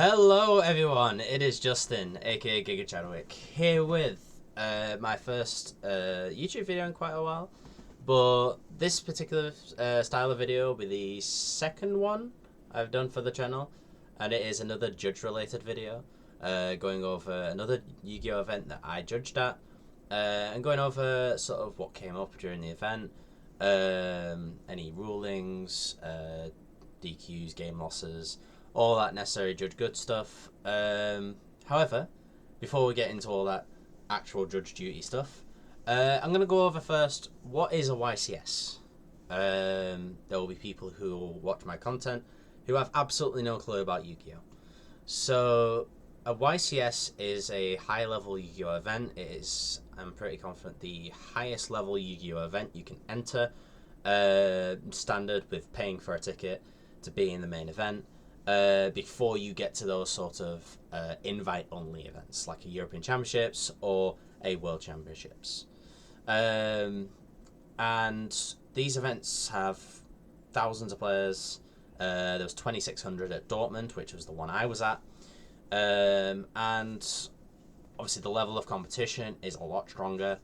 Hello everyone, it is Justin, aka Giga Chadwick, here with my first YouTube video in quite a while, but this particular style of video will be the second one I've done for the channel, and it is another judge related video, going over another Yu-Gi-Oh event that I judged at, and going over sort of what came up during the event, any rulings, DQs, game losses, all that necessary judge good stuff. However, before we get into all that actual judge duty stuff, I'm going to go over first what is a YCS. There will be people who will watch my content who have absolutely no clue about Yu-Gi-Oh! So a YCS is a high level Yu-Gi-Oh! Event. It is, I'm pretty confident, the highest level Yu-Gi-Oh! Event you can enter, standard with paying for a ticket to be in the main event. Before you get to those sort of invite-only events like a European Championships or a World Championships. And these events have thousands of players. There was 2,600 at Dortmund, which was the one I was at. And obviously the level of competition is a lot stronger.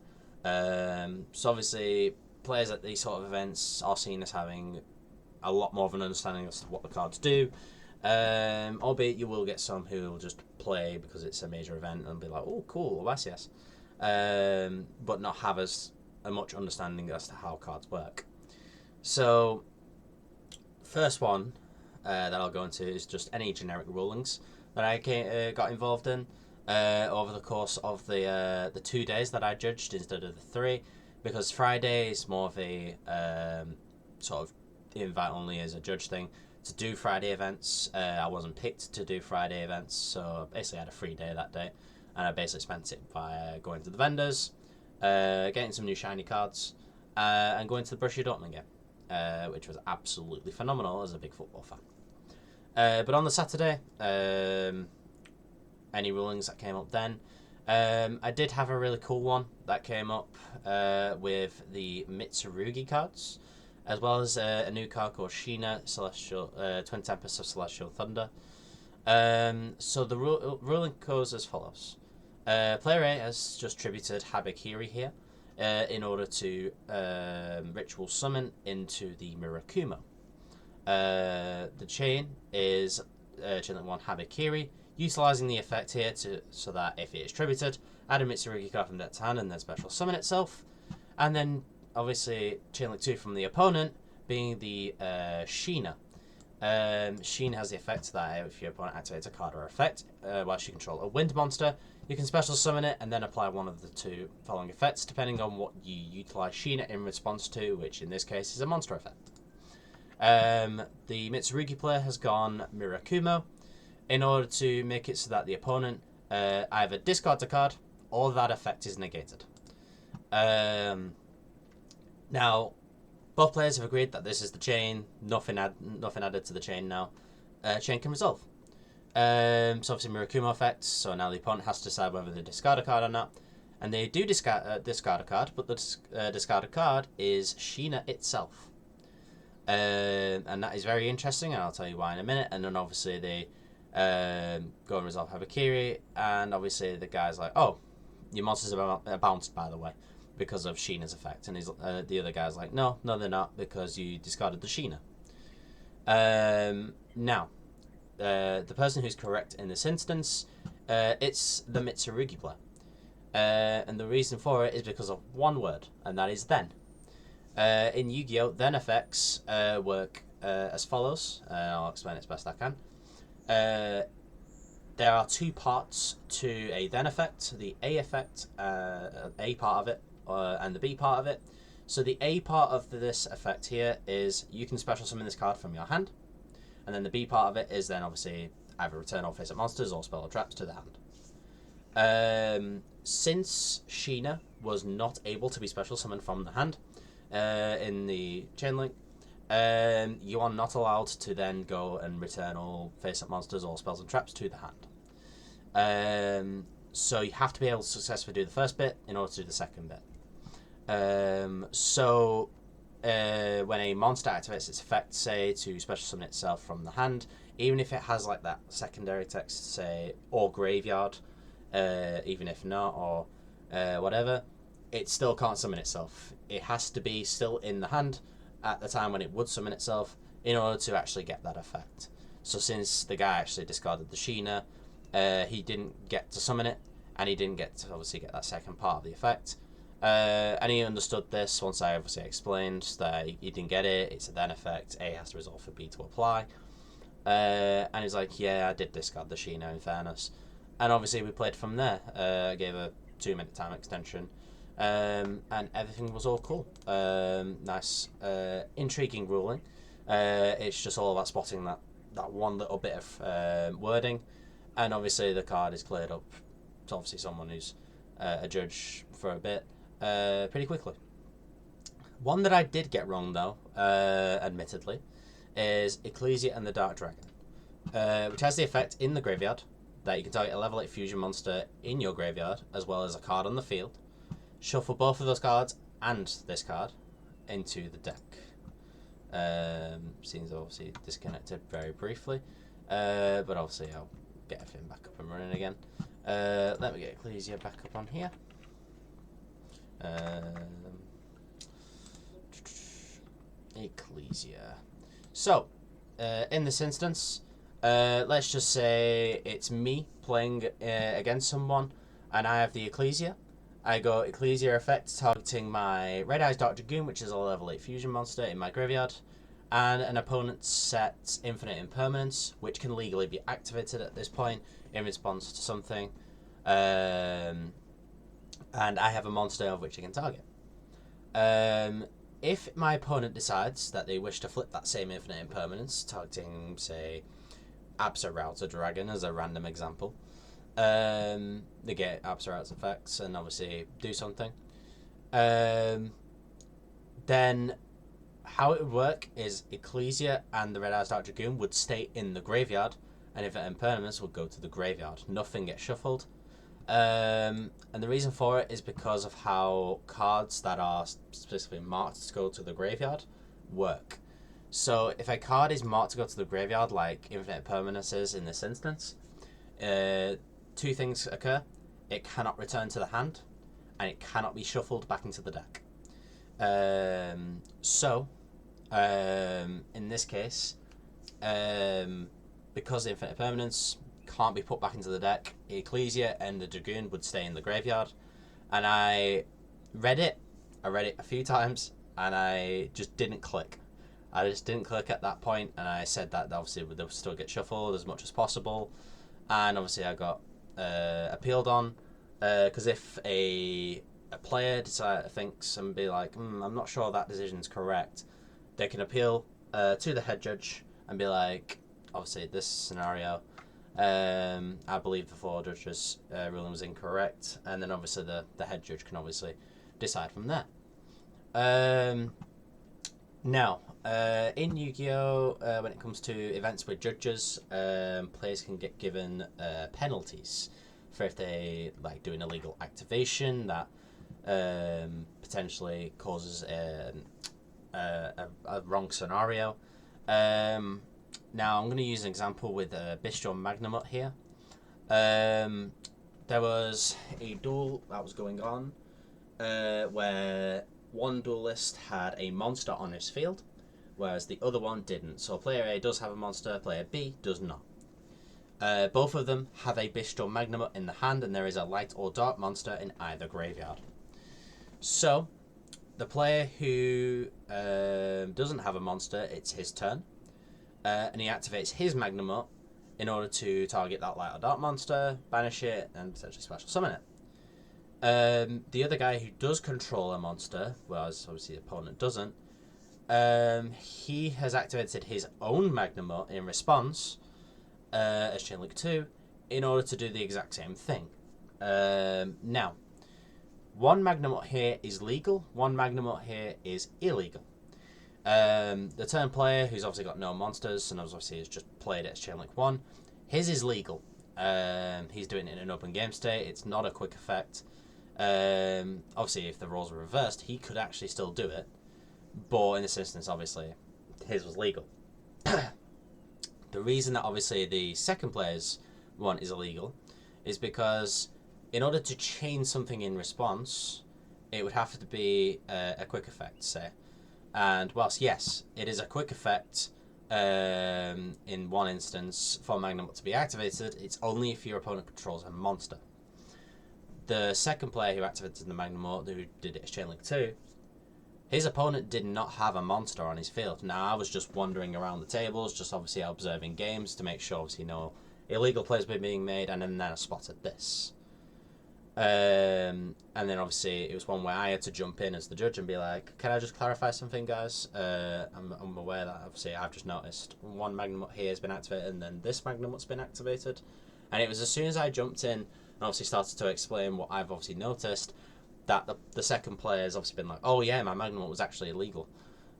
So obviously players at these sort of events are seen as having a lot more of an understanding as to what the cards do. Albeit you will get some who will just play because it's a major event and be like, oh cool, YCS, but not have as much understanding as to how cards work. So first one that I'll go into is just any generic rulings that I got involved in over the course of the 2 days that I judged instead of the 3, because Friday is more of a sort of invite only as a judge thing to do Friday events. I wasn't picked to do Friday events, so basically I had a free day that day, and I basically spent it by going to the vendors, getting some new shiny cards, and going to the YCS Dortmund game, which was absolutely phenomenal as a big football fan. But on the Saturday, any rulings that came up then, I did have a really cool one that came up with the Mitsurugi cards, as well as a new card called Sheena, Celestial, Twin Tempest of Celestial Thunder. So the ruling goes as follows. Player A has just tributed Habakiri here in order to ritual summon into the Mirakumo. The chain is chain link 1 Habakiri, utilising the effect here so that if it is tributed, add a Mitsurugi card from deck to hand and then special summon itself. And then obviously chain link 2 from the opponent being the Sheena. Sheena has the effect that if your opponent activates a card or effect whilst you control a wind monster, you can special summon it and then apply one of the 2 following effects depending on what you utilise Sheena in response to, which in this case is a monster effect. The Mitsurugi player has gone Mirakumo in order to make it so that the opponent either discards a card or that effect is negated. Now, both players have agreed that this is the chain. Nothing added to the chain now. Chain can resolve. So obviously Mirakumo effects. So now the opponent has to decide whether they discard a card or not, and they do discard a card, but the discarded card is Sheena itself. And that is very interesting, and I'll tell you why in a minute. And then obviously they go and resolve Habakiri, and obviously the guy's like, "Oh, your monsters are bounced, by the way, because of Sheena's effect," and the other guy's like, no they're not, because you discarded the Sheena. Now the person who's correct in this instance, it's the Mitsurugi player, and the reason for it is because of one word, and that is then. In Yu-Gi-Oh! Then effects work as follows. I'll explain it as best I can. There are 2 parts to a then effect: the A effect, A part of it, and the B part of it. So the A part of this effect here is you can special summon this card from your hand, and then the B part of it is then obviously either return all face-up monsters or spell or traps to the hand. Since Sheena was not able to be special summoned from the hand in the chain link, you are not allowed to then go and return all face-up monsters or spells and traps to the hand. So you have to be able to successfully do the first bit in order to do the second bit. When a monster activates its effect, say to special summon itself from the hand, even if it has like that secondary text, say, or graveyard, even if not, or whatever, it still can't summon itself. It has to be still in the hand at the time when it would summon itself in order to actually get that effect. So since the guy actually discarded the Sheena, he didn't get to summon it, and he didn't get to obviously get that second part of the effect. And he understood this once I obviously explained that he didn't get it. It's a then effect. A has to resolve for B to apply. And he's like, yeah, I did discard the Sheena in fairness. And obviously we played from there. I gave a 2-minute time extension. And everything was all cool. Nice, intriguing ruling. It's just all about spotting that one little bit of wording. And obviously the card is cleared up to obviously someone who's a judge for a bit pretty quickly. One that I did get wrong though, admittedly, is Ecclesia and the Dark Dragon, which has the effect in the graveyard that you can target a level 8 fusion monster in your graveyard as well as a card on the field. Shuffle both of those cards and this card into the deck. Seems obviously disconnected very briefly, but obviously I'll get everything back up and running again. Let me get Ecclesia back up on here. Ecclesia. So, in this instance, let's just say it's me playing against someone, and I have the Ecclesia. I go Ecclesia effect targeting my Red Eyes Dark Dragoon, which is a level 8 fusion monster in my graveyard, and an opponent sets Infinite Impermanence, which can legally be activated at this point in response to something. And I have a monster of which I can target. If my opponent decides that they wish to flip that same Infinite Impermanence, targeting, say, Absa Dragon as a random example, they get Absa effects and obviously do something. Then how it would work is Ecclesia and the Red Eyes Dark Dragoon would stay in the graveyard, and if an Impermanence would go to the graveyard. Nothing gets shuffled. And the reason for it is because of how cards that are specifically marked to go to the graveyard work. So if a card is marked to go to the graveyard, like Infinite Permanences in this instance, two things occur. It cannot return to the hand, and it cannot be shuffled back into the deck. In this case, because the Infinite Permanence can't be put back into the deck, Ecclesia and the Dragoon would stay in the graveyard. And I read it a few times, and I just didn't click. I just didn't click at that point, and I said that obviously they'll still get shuffled as much as possible. And obviously I got appealed on, because if a player thinks and be like, I'm not sure that decision's correct, they can appeal to the head judge and be like, obviously this scenario, I believe the 4 judges' ruling was incorrect, and then obviously the head judge can obviously decide from there. Now, in Yu-Gi-Oh, when it comes to events with judges, players can get given penalties for if they do an illegal activation that potentially causes a wrong scenario. Now, I'm going to use an example with Bistro Magnamut here. There was a duel that was going on where one duelist had a monster on his field, whereas the other one didn't. So player A does have a monster, player B does not. Both of them have a Bistro Magnamut in the hand, and there is a light or dark monster in either graveyard. So, the player who doesn't have a monster, it's his turn. And he activates his Magnamut in order to target that light or dark monster, banish it, and potentially special summon it. The other guy who does control a monster, whereas obviously the opponent doesn't, he has activated his own Magnamut in response as Chain Link 2 in order to do the exact same thing. Now, one Magnamut here is legal, one Magnamut here is illegal. The turn player, who's obviously got no monsters and obviously has just played it as Chain Link 1, his is legal. He's doing it in an open game state, it's not a quick effect. Obviously, if the roles were reversed, he could actually still do it, but in this instance, obviously, his was legal. The reason that obviously the second player's one is illegal is because in order to chain something in response, it would have to be a quick effect, say. And whilst, yes, it is a quick effect in one instance for Magnum to be activated, it's only if your opponent controls a monster. The second player who activated the Magnum, who did it as Chain Link 2, his opponent did not have a monster on his field. Now, I was just wandering around the tables, just obviously observing games to make sure obviously no illegal plays were being made, and then I spotted this. And then obviously it was one where I had to jump in as the judge and be like, can I just clarify something, guys? I'm aware that obviously I've just noticed one Magnum here has been activated and then this Magnum has been activated. And it was as soon as I jumped in and obviously started to explain what I've obviously noticed that the second player has obviously been like, oh yeah, my Magnum was actually illegal.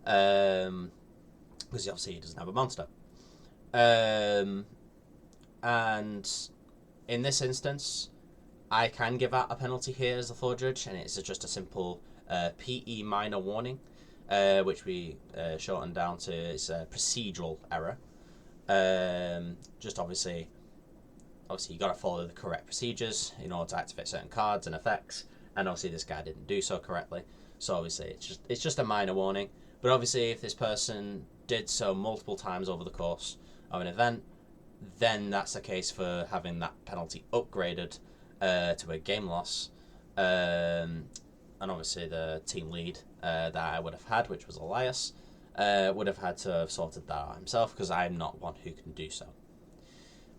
Because obviously he doesn't have a monster. And in this instance, I can give out a penalty here as the floor judge, and it's just a simple PE minor warning, which we shortened down to it's a procedural error. Just obviously you got to follow the correct procedures in order to activate certain cards and effects, and obviously this guy didn't do so correctly. So obviously it's just a minor warning. But obviously if this person did so multiple times over the course of an event, then that's the case for having that penalty upgraded to a game loss, and obviously the team lead that I would have had, which was Elias, would have had to have sorted that out himself because I'm not one who can do so.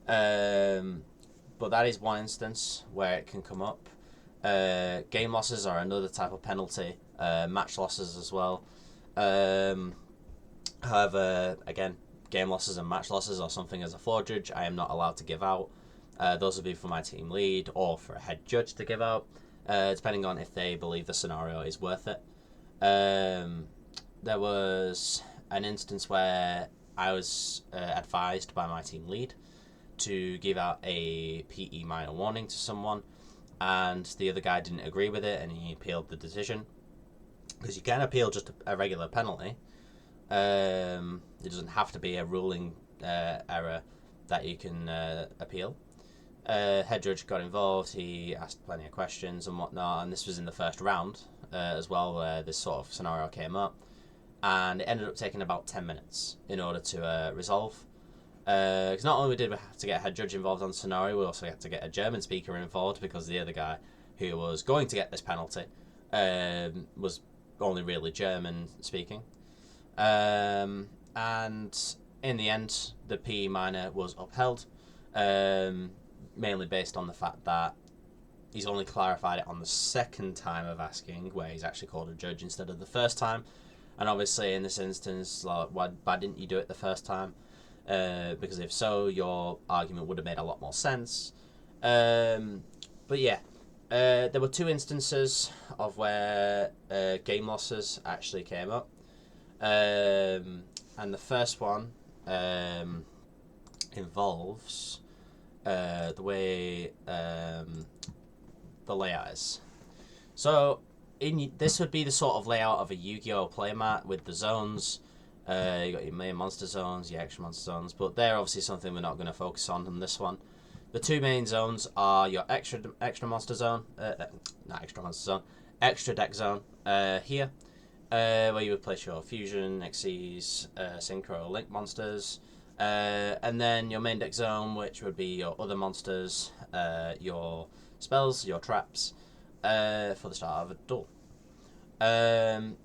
But that is one instance where it can come up. Game losses are another type of penalty, match losses as well. However, again, game losses and match losses are something as a floor judge I am not allowed to give out. Those would be for my team lead or for a head judge to give out, depending on if they believe the scenario is worth it. There was an instance where I was advised by my team lead to give out a PE minor warning to someone, and the other guy didn't agree with it and he appealed the decision. Because you can appeal just a regular penalty. It doesn't have to be a ruling error that you can appeal. Head judge got involved, he asked plenty of questions and whatnot, and this was in the first round as well, where this sort of scenario came up, and it ended up taking about 10 minutes in order to resolve. Because not only did we have to get a head judge involved on the scenario, we also had to get a German speaker involved, because the other guy who was going to get this penalty was only really German speaking. And in the end, the PE minor was upheld, mainly based on the fact that he's only clarified it on the second time of asking, where he's actually called a judge instead of the first time. And obviously in this instance, like, why didn't you do it the first time? Because if so, your argument would have made a lot more sense. But yeah, there were two instances of where game losses actually came up. And the first one involves the way the layout is. So this would be the sort of layout of a Yu-Gi-Oh playmat with the zones. You got your main monster zones, your extra monster zones, but they're obviously something we're not going to focus on this one. The two main zones are your extra monster zone, not extra monster zone, extra deck zone here, where you would place your fusion, Xyz, synchro, link monsters, and then your main deck zone, which would be your other monsters, your spells, your traps, for the start of a duel.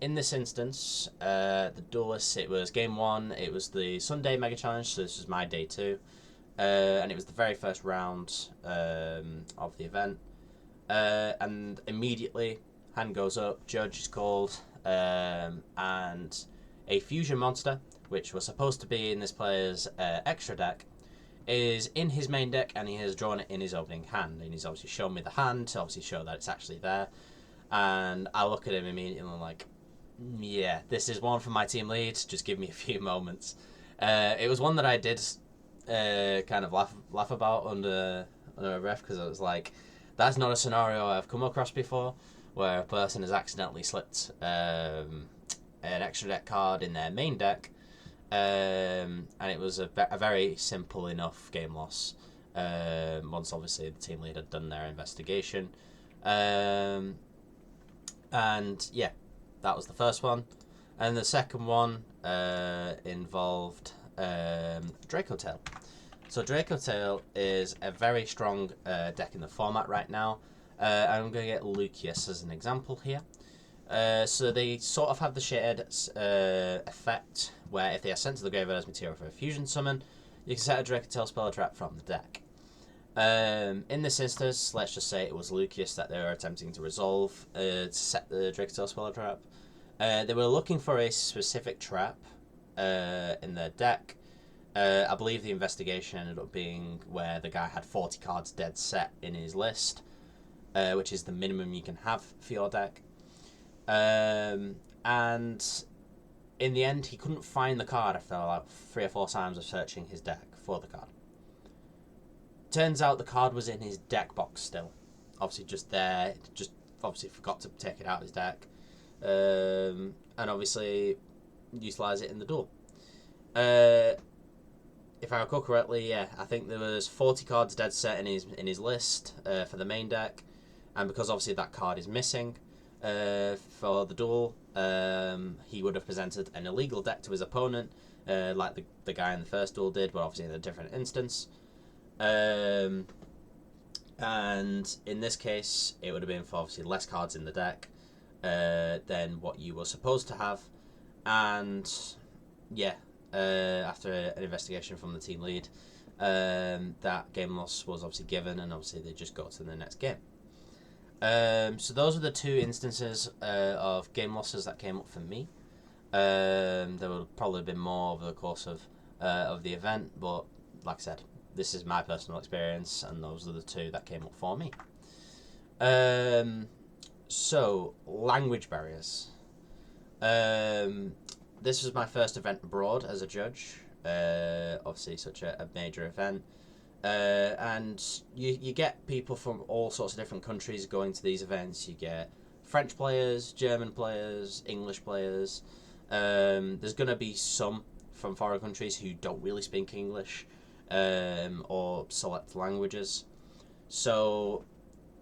In this instance, the duelists, it was game one, it was the Sunday Mega Challenge, so this was my day two, and it was the very first round of the event, and immediately hand goes up, judge is called, and a fusion monster, which was supposed to be in this player's extra deck, is in his main deck, and he has drawn it in his opening hand, and he's obviously shown me the hand to obviously show that it's actually there. And I look at him immediately and I'm like, yeah, this is one for my team lead, just give me a few moments. It was one that I did kind of laugh about under a ref, because I was like, that's not a scenario I've come across before, where a person has accidentally slipped an extra deck card in their main deck, and it was a very simple enough game loss. Once obviously the team lead had done their investigation, and yeah, that was the first one, and the second one involved Draco Tail. So Draco Tail is a very strong deck in the format right now. I'm going to get Lucius as an example here. So they sort of have the shared effect where if they are sent to the graveyard as material for a fusion summon, you can set a Draco Tail spell trap from the deck. In this instance, let's just say it was Lucius that they were attempting to resolve to set the Draco Tail spell trap. They were looking for a specific trap in their deck. I believe the investigation ended up being where the guy had 40 cards dead set in his list, which is the minimum you can have for your deck. And in the end, he couldn't find the card after like 3 or 4 times of searching his deck for the card. Turns out the card was in his deck box still. Obviously just there, just obviously forgot to take it out of his deck. And obviously utilise it in the duel. If I recall correctly, yeah, I think there was 40 cards dead set in his list for the main deck, and because obviously that card is missing for the duel, he would have presented an illegal deck to his opponent, like the guy in the first duel did, but obviously in a different instance. And in this case, it would have been for obviously less cards in the deck than what you were supposed to have, and yeah. After an investigation from the team lead, that game loss was obviously given, and obviously they just got to the next game. So those are the 2 instances of game losses that came up for me. There would have probably been more over the course of the event, but like I said, this is my personal experience, and those are the 2 that came up for me. So language barriers. This was my first event abroad as a judge, obviously such a major event, and you get people from all sorts of different countries going to these events. You get French players, German players, English players. There's going to be some from foreign countries who don't really speak English or select languages. So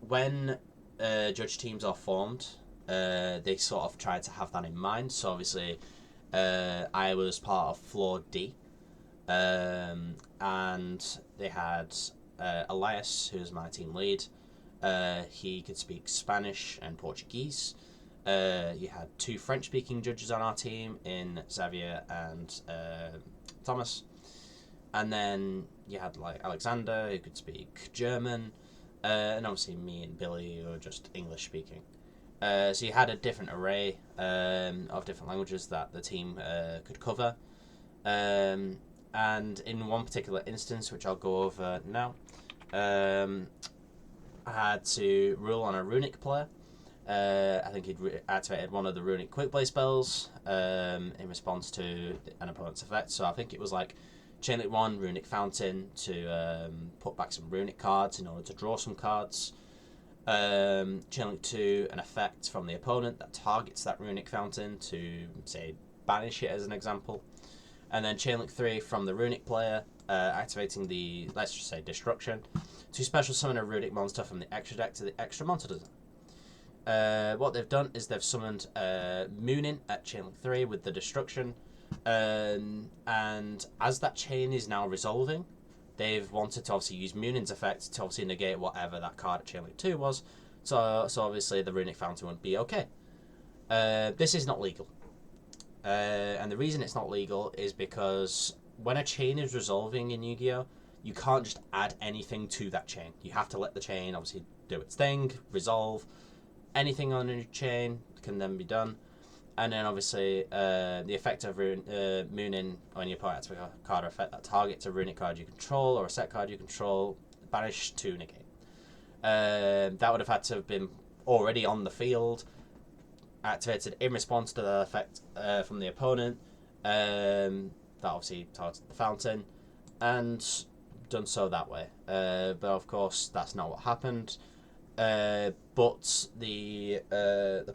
when judge teams are formed, they sort of try to have that in mind. So obviously I was part of floor D, and they had Elias, who's my team lead. He could speak Spanish and Portuguese. You had 2 French-speaking judges on our team in Xavier and Thomas, and then you had like Alexander, who could speak German, and obviously me and Billy, who were just English-speaking. So you had a different array of different languages that the team could cover. And in one particular instance, which I'll go over now, I had to rule on a runic player. I think he'd activated one of the runic quick play spells in response to an opponent's effect. So I think it was like Chain Link 1, Runic Fountain, to put back some runic cards in order to draw some cards. Chain Link 2, an effect from the opponent that targets that Runic Fountain to, say, banish it as an example. And then Chain Link 3 from the Runic player, activating the, let's just say, Destruction, to special summon a Runic monster from the extra deck to the extra monster design. What they've done is they've summoned Moonin at Chain Link 3 with the Destruction, and as that chain is now resolving, they've wanted to obviously use Moonin's effect to obviously negate whatever that card at Chain Link 2 was, so obviously the Runic Fountain would be okay. This is not legal. And the reason it's not legal is because when a chain is resolving in Yu-Gi-Oh!, you can't just add anything to that chain. You have to let the chain obviously do its thing, resolve. Anything on a chain can then be done. And then obviously the effect of Moonin on your opponent activates a card or effect that targets a runic card you control or a set card you control, banish to negate. That would have had to have been already on the field, activated in response to the effect from the opponent. That obviously targets the fountain, and done so that way. But of course, that's not what happened. But the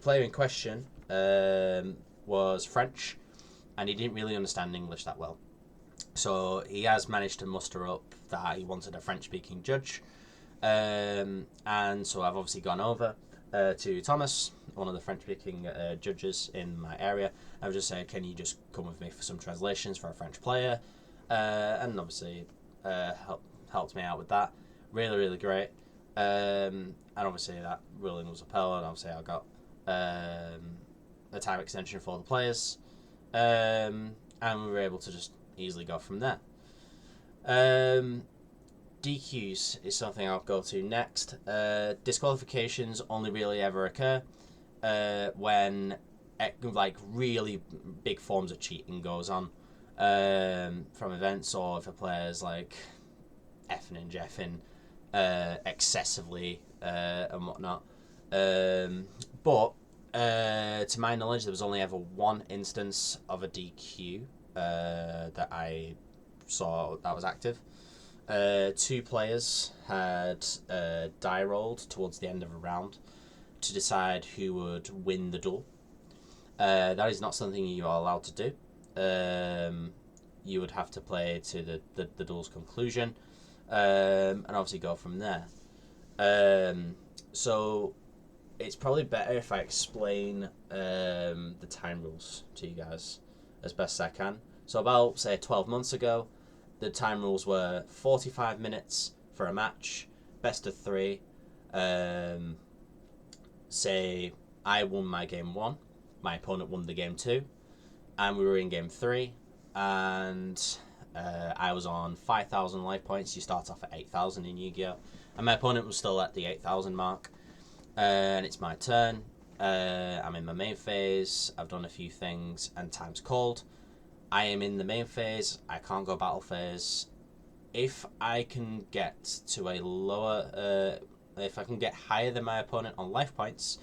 player in question was French, and he didn't really understand English that well. So he has managed to muster up that he wanted a French-speaking judge, and so I've obviously gone over to Thomas, one of the French-speaking judges in my area. I've just said, can you just come with me for some translations for a French player? And obviously helped me out with that. Really, really great. And obviously that ruling was upheld, and obviously I got a time extension for the players, and we were able to just easily go from there. DQs is something I'll go to next. Disqualifications only really ever occur when like really big forms of cheating goes on from events, or if a player's like effing and jeffing excessively and whatnot. But to my knowledge, there was only ever one instance of a DQ that I saw that was active. Two players had die rolled towards the end of a round to decide who would win the duel. That is not something you are allowed to do. You would have to play to the duel's conclusion, and obviously go from there. So it's probably better if I explain the time rules to you guys as best as I can. So about, say, 12 months ago, the time rules were 45 minutes for a match, best of 3. Say I won my game 1, my opponent won the game 2, and we were in game 3, and I was on 5,000 life points. You start off at 8,000 in Yu-Gi-Oh! And my opponent was still at the 8,000 mark. And it's my turn. I'm in my main phase. I've done a few things, and time's called. I am in the main phase. I can't go battle phase. If I can get to a lower, if I can get higher than my opponent on life points,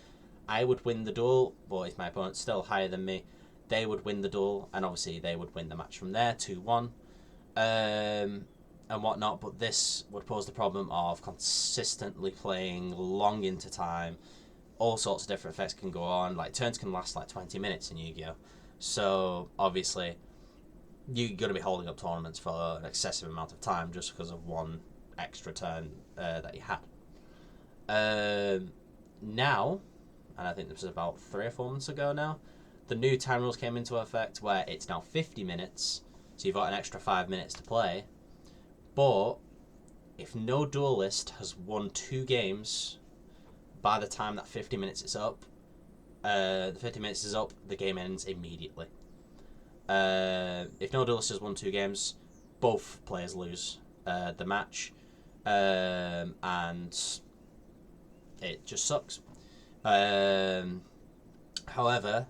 I would win the duel. But if my opponent's still higher than me, they would win the duel, and obviously they would win the match from there, 2-1, and whatnot. But this would pose the problem of consistently playing long into time. All sorts of different effects can go on. Like, turns can last like 20 minutes in Yu-Gi-Oh! So obviously you're going to be holding up tournaments for an excessive amount of time just because of one extra turn that you had. Now, and I think this was about 3 or 4 months ago now, the new time rules came into effect where it's now 50 minutes, so you've got an extra 5 minutes to play. But if no duelist has won 2 games by the time that 50 minutes is up, the 50 minutes is up, the game ends immediately. If no duelist has won 2 games, both players lose the match, and it just sucks. However,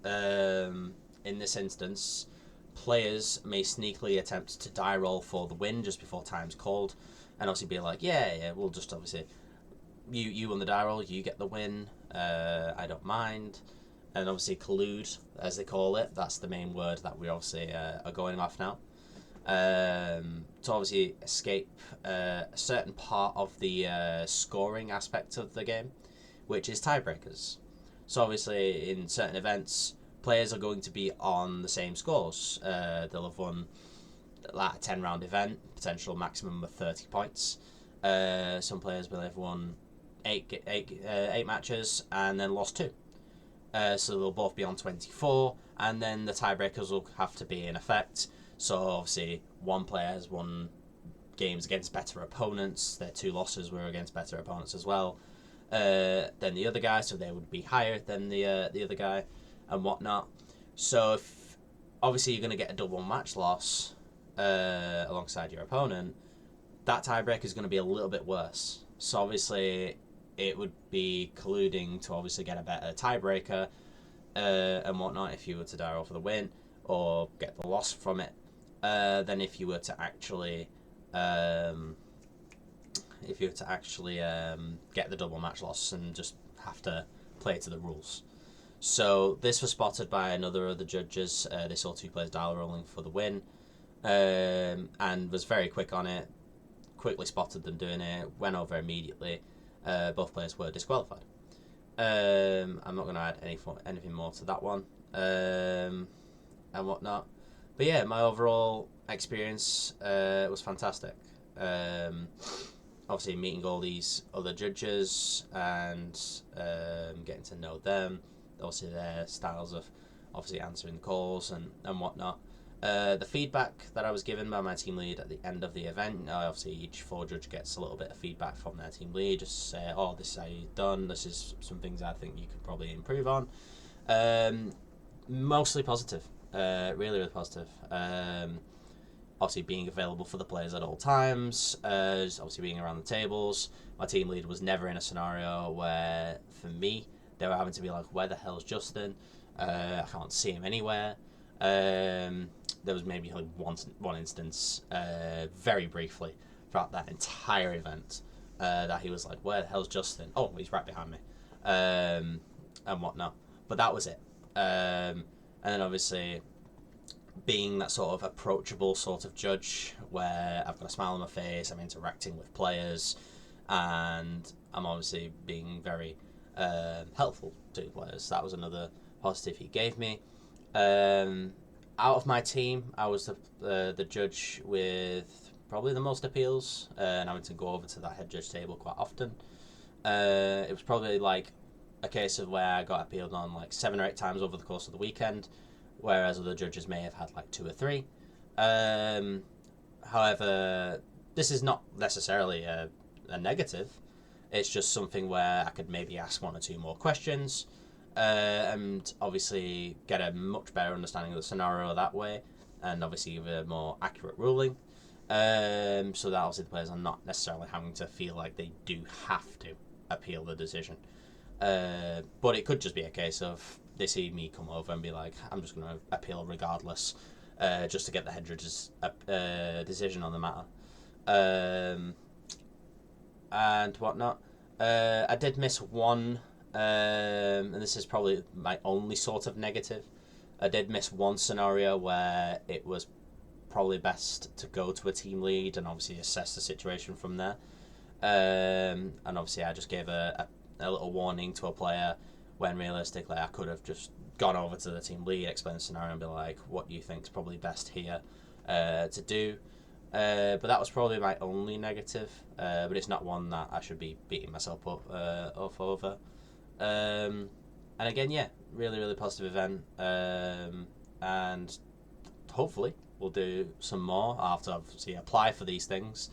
in this instance, players may sneakily attempt to die roll for the win just before time's called, and obviously be like, yeah, we'll just obviously, you won the die roll, you get the win, I don't mind, and obviously collude, as they call it. That's the main word that we obviously are going off now, to obviously escape a certain part of the scoring aspect of the game, which is tiebreakers. So obviously in certain events, players are going to be on the same scores. They'll have won like a 10-round event, potential maximum of 30 points. Some players will have won 8 matches and then lost 2. So they'll both be on 24, and then the tiebreakers will have to be in effect. So obviously one player has won games against better opponents. Their 2 losses were against better opponents as well than the other guy, so they would be higher than the other guy and whatnot. So if obviously you're going to get a double match loss alongside your opponent, that tiebreaker is going to be a little bit worse. So obviously it would be colluding to obviously get a better tiebreaker and whatnot if you were to die roll for the win or get the loss from it, than if you were to actually get the double match loss and just have to play to the rules. So this was spotted by another of the judges. They saw 2 players die rolling for the win, and was very quick on it. Quickly spotted them doing it. Went over immediately. Both players were disqualified. I'm not going to add anything more to that one. and whatnot. But yeah, my overall experience was fantastic. Um, Obviously, meeting all these other judges and getting to know them, obviously their styles of obviously answering calls and whatnot. The feedback that I was given by my team lead at the end of the event, obviously each 4 judge gets a little bit of feedback from their team lead, just to say, oh, this is how you've done, this is some things I think you could probably improve on. Mostly positive, really, really positive. Obviously being available for the players at all times, obviously being around the tables. My team lead was never in a scenario where, for me, they were having to be like, where the hell's Justin? I can't see him anywhere. There was maybe like one instance, very briefly, throughout that entire event, that he was like, where the hell's Justin? Oh, he's right behind me, and whatnot. But that was it. And then obviously being that sort of approachable sort of judge where I've got a smile on my face, I'm interacting with players, and I'm obviously being very helpful to players. That was another positive he gave me. Out of my team, I was the judge with probably the most appeals, and having to go over to that head judge table quite often. It was probably like a case of where I got appealed on like 7 or 8 times over the course of the weekend, whereas other judges may have had like 2 or 3. However, this is not necessarily a negative. It's just something where I could maybe ask 1 or 2 more questions, and obviously get a much better understanding of the scenario that way, and obviously give a more accurate ruling. So that obviously the players are not necessarily having to feel like they do have to appeal the decision. But it could just be a case of they see me come over and be like, I'm just going to appeal regardless, just to get the head judge's decision on the matter, and whatnot. I did miss one, and this is probably my only sort of negative. I did miss one scenario where it was probably best to go to a team lead and obviously assess the situation from there. And obviously I just gave a little warning to a player when realistically I could have just gone over to the team lead, explain the scenario and be like, what do you think is probably best here to do? But that was probably my only negative, but it's not one that I should be beating myself up over. And again, yeah, really, really positive event, and hopefully we'll do some more. I'll have to obviously apply for these things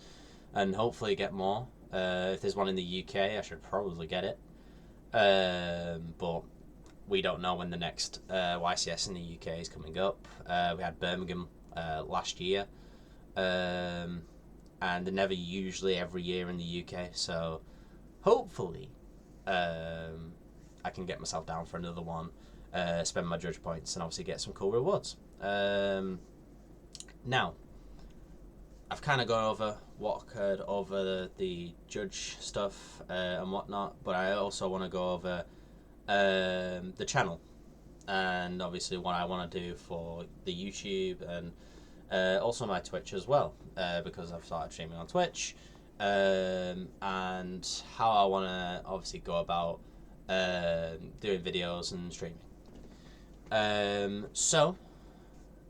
and hopefully get more. If there's one in the UK, I should probably get it. But we don't know when the next YCS in the UK is coming up. We had Birmingham last year, and they're never usually every year in the UK. So hopefully I can get myself down for another one, spend my judge points, and obviously get some cool rewards. Now, I've kind of gone over what occurred over the judge stuff and whatnot, but I also want to go over the channel and obviously what I want to do for the YouTube and also my Twitch as well, because I've started streaming on Twitch, and how I want to obviously go about doing videos and streaming. So,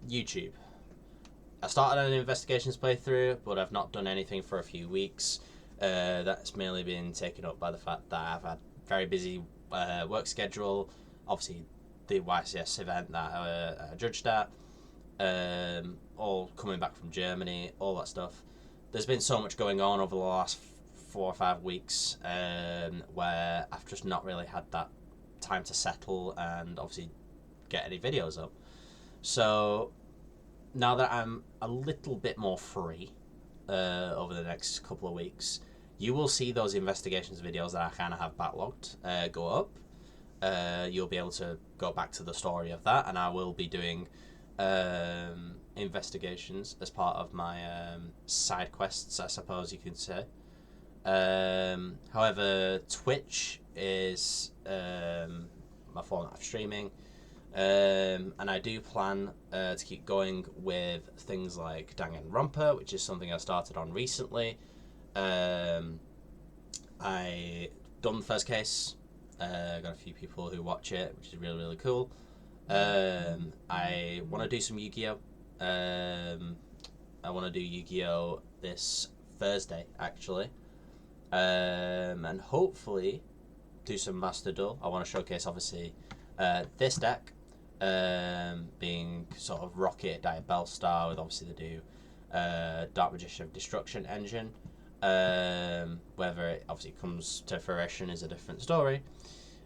YouTube. I started an investigations playthrough, but I've not done anything for a few weeks. That's mainly been taken up by the fact that I've had very busy work schedule. Obviously, the YCS event that I judged at, all coming back from Germany, all that stuff. There's been so much going on over the last 4 or 5 weeks, where I've just not really had that time to settle and obviously get any videos up. So now that I'm a little bit more free over the next couple of weeks, you will see those investigations videos that I kind of have backlogged go up. You'll be able to go back to the story of that, and I will be doing investigations as part of my side quests, I suppose you could say. However, Twitch is my format of streaming. And I do plan to keep going with things like Danganronpa, which is something I started on recently. I done the first case, got a few people who watch it, which is really, really cool. I want to do some Yu-Gi-Oh. I want to do Yu-Gi-Oh this Thursday actually, and hopefully do some Master Duel. I want to showcase obviously this deck, being sort of Rocket, Dire Bellstar with obviously the new Dark Magician of Destruction engine. Whether it obviously comes to fruition is a different story.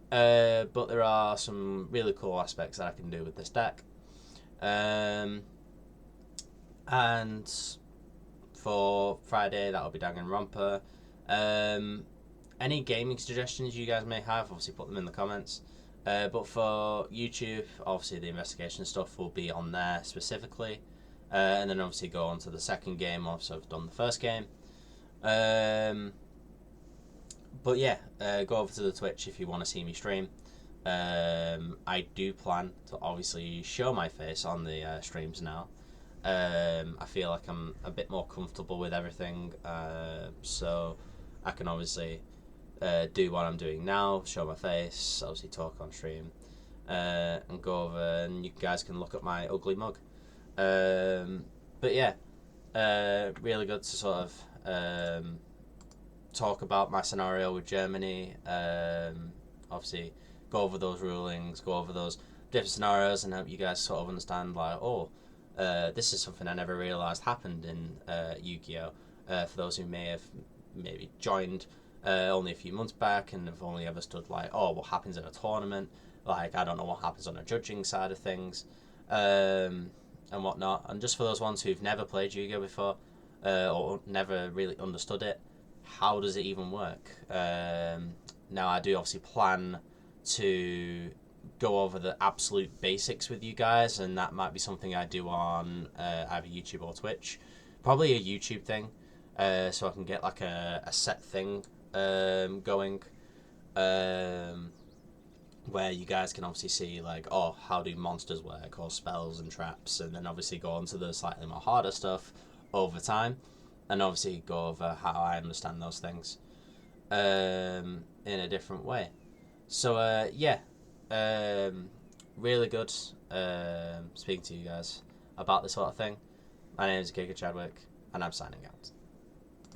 But there are some really cool aspects that I can do with this deck. And for Friday, that'll be Danganronpa. Any gaming suggestions you guys may have, obviously put them in the comments. But for YouTube, obviously the investigation stuff will be on there specifically. And then obviously go on to the second game once I've done the first game. But yeah, go over to the Twitch if you want to see me stream. I do plan to obviously show my face on the streams now. I feel like I'm a bit more comfortable with everything, so I can obviously do what I'm doing now, show my face, obviously talk on stream, and go over and you guys can look at my ugly mug. But yeah, really good to sort of talk about my scenario with Germany, obviously go over those rulings, go over those different scenarios and help you guys sort of understand like, this is something I never realised happened in Yu-Gi-Oh! For those who may have maybe joined only a few months back and have only ever stood like, what happens in a tournament? Like, I don't know what happens on a judging side of things, and whatnot. And just for those ones who've never played Yu-Gi-Oh! Before, or never really understood it, how does it even work? Now, I do obviously plan to go over the absolute basics with you guys, and that might be something I do on either YouTube or Twitch. Probably a YouTube thing, so I can get like a set thing going, where you guys can obviously see like, how do monsters work, or spells and traps, and then obviously go on to the slightly more harder stuff over time, and obviously go over how I understand those things in a different way. So yeah, really good speaking to you guys about this sort of thing. My name is Giga Chadwick, and I'm signing out.